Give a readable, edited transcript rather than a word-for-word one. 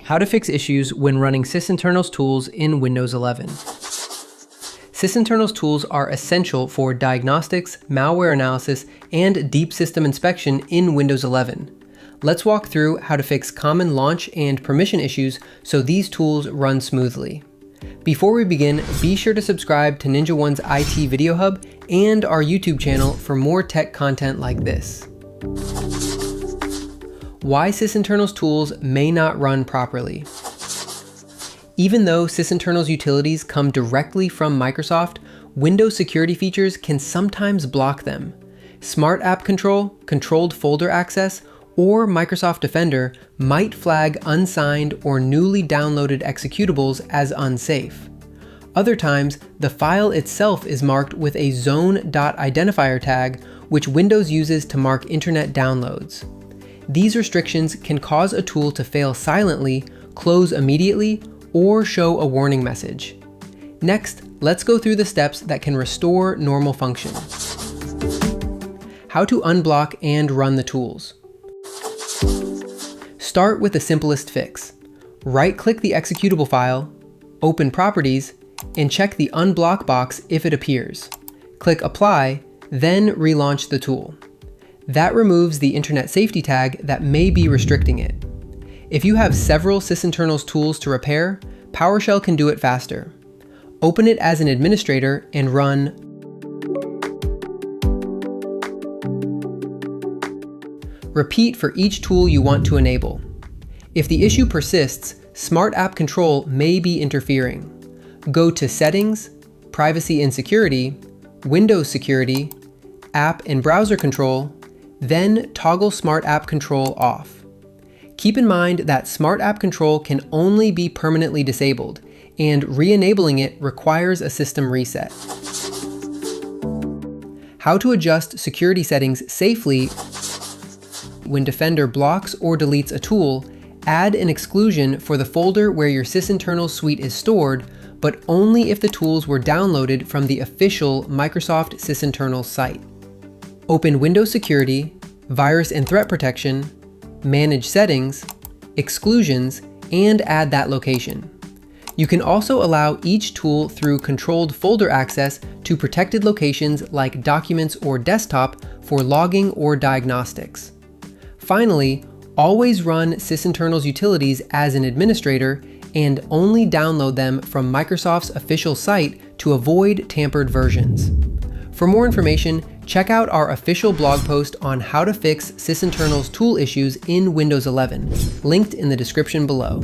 How to fix issues when running Sysinternals tools in Windows 11. Sysinternals tools are essential for diagnostics, malware analysis, and deep system inspection in Windows 11. Let's walk through how to fix common launch and permission issues so these tools run smoothly. Before we begin, be sure to subscribe to Ninja One's IT Video Hub and our YouTube channel for more tech content like this. Why Sysinternals tools may not run properly. Even though Sysinternals utilities come directly from Microsoft, Windows security features can sometimes block them. Smart App Control, Controlled Folder Access, or Microsoft Defender might flag unsigned or newly downloaded executables as unsafe. Other times, the file itself is marked with a zone.identifier tag, which Windows uses to mark internet downloads. These restrictions can cause a tool to fail silently, close immediately, or show a warning message. Next, let's go through the steps that can restore normal function. How to unblock and run the tools. Start with the simplest fix. Right-click the executable file, open Properties, and check the Unblock box if it appears. Click Apply, then relaunch the tool. That removes the internet safety tag that may be restricting it. If you have several Sysinternals tools to repair, PowerShell can do it faster. Open it as an administrator and run Repeat for each tool you want to enable. If the issue persists, Smart App Control may be interfering. Go to Settings, Privacy and Security, Windows Security, App and Browser Control, then toggle Smart App Control off. Keep in mind that Smart App Control can only be permanently disabled, and re-enabling it requires a system reset. How to adjust security settings safely. When Defender blocks or deletes a tool, add an exclusion for the folder where your Sysinternals suite is stored, but only if the tools were downloaded from the official Microsoft Sysinternals site. Open Windows Security, Virus and Threat Protection, Manage Settings, Exclusions, and add that location. You can also allow each tool through controlled folder access to protected locations like Documents or Desktop for logging or diagnostics. Finally, always run Sysinternals utilities as an administrator and only download them from Microsoft's official site to avoid tampered versions. For more information, check out our official blog post on how to fix Sysinternals tool issues in Windows 11, linked in the description below.